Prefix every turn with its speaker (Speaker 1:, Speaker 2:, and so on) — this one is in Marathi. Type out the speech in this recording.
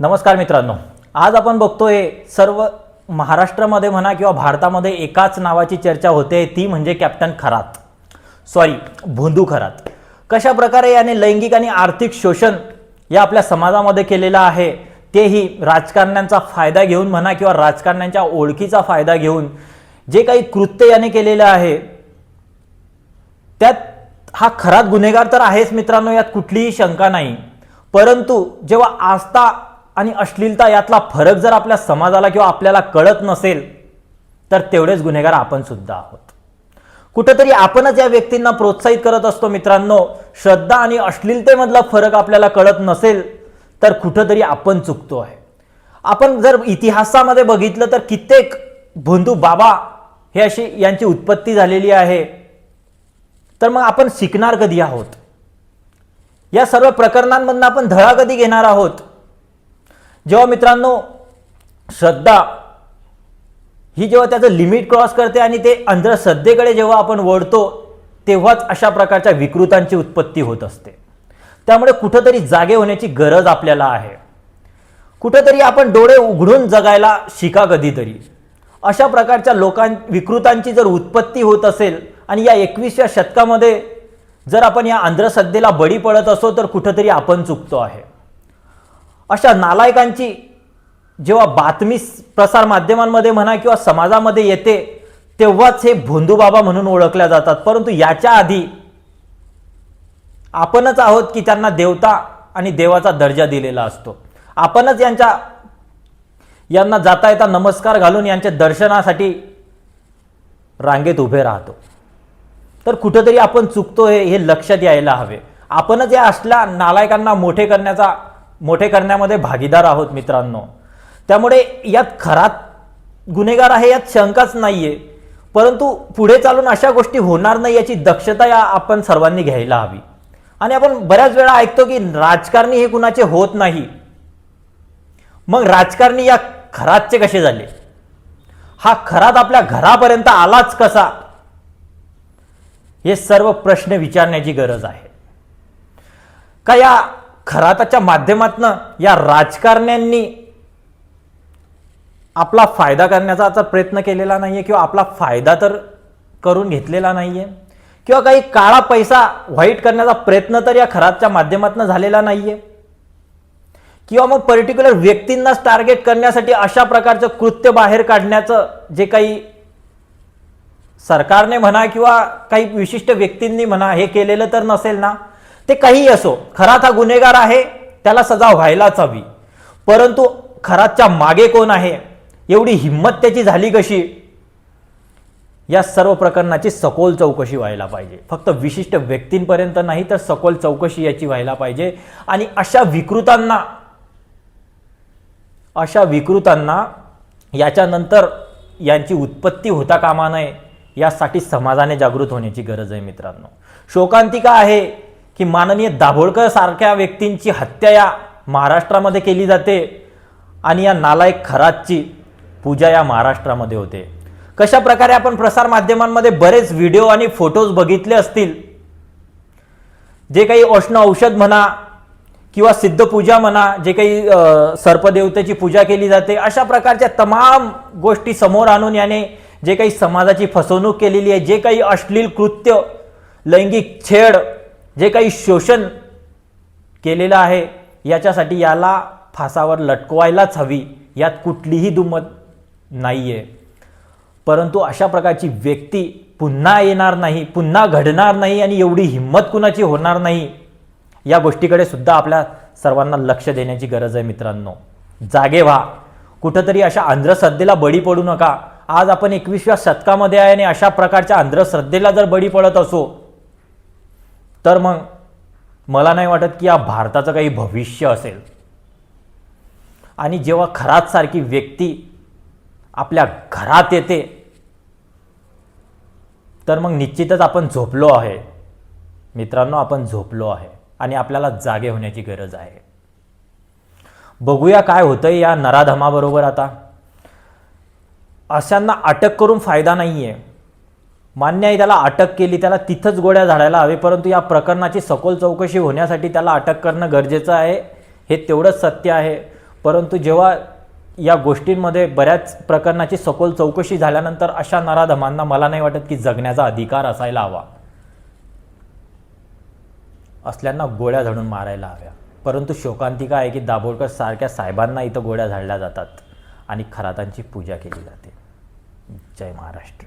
Speaker 1: नमस्कार मित्रांनो, आज आपण बघतोय सर्व महाराष्ट्रामध्ये म्हणा किंवा भारतामध्ये एकाच नावाची चर्चा होते, ती म्हणजे कॅप्टन खरात, भोंदू खरात. कशा प्रकारे याने लैंगिक आणि आर्थिक शोषण या आपल्या समाजामध्ये केलेलं आहे, तेही राजकारण्यांचा फायदा घेऊन म्हणा किंवा राजकारण्यांच्या ओळखीचा फायदा घेऊन जे काही कृत्य याने केलेलं आहे, त्यात हा खरात गुन्हेगार तर आहेच मित्रांनो, यात कुठलीही शंका नाही. परंतु जेव्हा आस्था आणि अश्लीलता यातला फरक जर आपल्या समाजाला किंवा आपल्याला कळत नसेल, तर तेवढेच गुन्हेगार आपण सुद्धा आहोत. कुठेतरी आपणच या व्यक्तींना प्रोत्साहित करत असतो मित्रांनो. श्रद्धा आणि अश्लीलतेमधला फरक आपल्याला कळत नसेल, तर कुठेतरी आपण चुकतो आहे. आपण जर इतिहासामध्ये बघितलं तर कित्येक भोंदू बाबा हे अशी यांची उत्पत्ती झालेली आहे. तर मग आपण शिकणार कधी आहोत? या सर्व प्रकरणांमधून आपण धडा कधी घेणार आहोत? जेव्हा मित्रांनो श्रद्धा ही जेव्हा त्याचं लिमिट क्रॉस करते आणि ते अंधश्रद्धेकडे जेव्हा आपण वळतो, तेव्हाच अशा प्रकारच्या विकृतांची उत्पत्ती होत असते. त्यामुळे कुठेतरी जागे होण्याची गरज आपल्याला आहे. कुठेतरी आपण डोळे उघडून जगायला शिका कधीतरी. अशा प्रकारच्या विकृतांची जर उत्पत्ती होत असेल आणि या 21व्या शतकामध्ये जर आपण या अंधश्रद्धेला बळी पडत असो, तर कुठेतरी आपण चुकतो आहे. अशा नालायकांची जेव्हा बातमी प्रसार माध्यमांमध्ये म्हणा किंवा समाजामध्ये येते, तेव्हाच हे भोंदू बाबा म्हणून ओळखल्या जातात. परंतु याच्या आधी आपणच आहोत की त्यांना देवता आणि देवाचा दर्जा दिलेला असतो. आपणच यांना जाता येता नमस्कार घालून यांच्या दर्शनासाठी रांगेत उभे राहतो. तर कुठेतरी आपण चुकतो हे लक्षात यायला हवे. आपणच या असल्या नालायकांना मोठे करण्यामध्ये भागीदार आहोत मित्रांनो. त्यामुळे यात खरात गुन्हेगार आहे, यात शंकाच नाहीये. परंतु पुढे चालून अशा गोष्टी होणार नाही याची दक्षता आपण सर्वांनी घ्यायला हवी. आणि आपण बऱ्याच वेळा ऐकतो की राजकारणी हे कुणाचे होत नाही. मग राजकारणी या खरातचे कसे झाले? हा खरात आपल्या घरापर्यंत आलाच कसा? हे सर्व प्रश्न विचारण्याची गरज आहे. का या खराताच्या माध्यमातून या राजकारण्यांनी आपला फायदा करण्याचा प्रयत्न केलेला नाहीये किंवा आपला फायदा तर करून घेतलेला नाहीये किंवा काही काळा पैसा व्हाईट करण्याचा प्रयत्न तर या खरातच्या माध्यमातून झालेला नाहीये किंवा मग पर्टिक्युलर व्यक्तींनाच टार्गेट करण्यासाठी अशा प्रकारचं कृत्य बाहेर काढण्याचं जे काही सरकारने म्हणा किंवा काही विशिष्ट व्यक्तींनी म्हणा हे केलेलं तर नसेल ना. ते काहीही असो, खरात हा गुन्हेगार आहे, त्याला सजा व्हायलाच हवी. परंतु खरातच्या मागे कोण आहे, एवढी हिंमत त्याची झाली कशी, या सर्व प्रकरणाची सखोल चौकशी व्हायला पाहिजे. फक्त विशिष्ट व्यक्तींपर्यंत नाही, तर सखोल चौकशी याची व्हायला पाहिजे. आणि अशा विकृतांना याच्यानंतर यांची उत्पत्ती होता कामा नये, यासाठी समाजाने जागृत होण्याची गरज आहे मित्रांनो. शोकांतिका आहे की माननीय दाभोळकर सारख्या व्यक्तींची हत्या या महाराष्ट्रामध्ये केली जाते आणि या नालायक खरातची पूजा या महाराष्ट्रामध्ये होते. कशा प्रकारे आपण प्रसार माध्यमांमध्ये बरेच व्हिडिओ आणि फोटोज बघितले असतील. जे काही औष्ण औषध म्हणा किंवा सिद्धपूजा म्हणा, जे काही सर्पदेवतेची पूजा केली जाते, अशा प्रकारच्या तमाम गोष्टी समोर आणून याने जे काही समाजाची फसवणूक केलेली आहे, जे काही अश्लील कृत्य, लैंगिक छेड, जे काही शोषण केलेलं आहे, याच्यासाठी याला फासावर लटकवायलाच हवी, यात कुठलीही दुमत नाहीये. परंतु अशा प्रकारची व्यक्ती पुन्हा येणार नाही, पुन्हा घडणार नाही आणि एवढी हिंमत कुणाची होणार नाही, या गोष्टीकडे सुद्धा आपल्या सर्वांना लक्ष देण्याची गरज आहे मित्रांनो. जागे व्हा. कुठेतरी अशा अंधश्रद्धेला बळी पडू नका. आज आपण 21व्या शतकामध्ये आहे आणि अशा प्रकारच्या अंधश्रद्धेला जर बळी पडत असो, तर मग मला नाही वाटत की या भारताचं काही भविष्य असेल. आणि जेव्हा खरात सारखी व्यक्ती आपल्या घरात येते, तर मग निश्चितच आपण झोपलो आहे मित्रांनो, आपण झोपलो आहे आणि आपल्याला जागे होण्याची गरज आहे. बघूया काय होतंय या नराधमाबरोबर. आता अशांना अटक करून फायदा नाहीये. मान्य आहे, त्याला अटक केली, त्याला तिथंच गोळ्या झाडायला हवे. परंतु या प्रकरणाची सखोल चौकशी होण्यासाठी त्याला अटक करणं गरजेचं आहे, हे तेवढंच सत्य आहे. परंतु जेव्हा या गोष्टींमध्ये बऱ्याच प्रकरणाची सखोल चौकशी झाल्यानंतर अशा नराधमांना मला नाही वाटत की जगण्याचा अधिकार असायला हवा. असल्यांना गोळ्या झाडून मारायला हव्या. परंतु शोकांतिका आहे की दाभोळकर सारख्या साहेबांना इथं गोळ्या झाडल्या जातात आणि खरातांची पूजा केली जाते. जय महाराष्ट्र.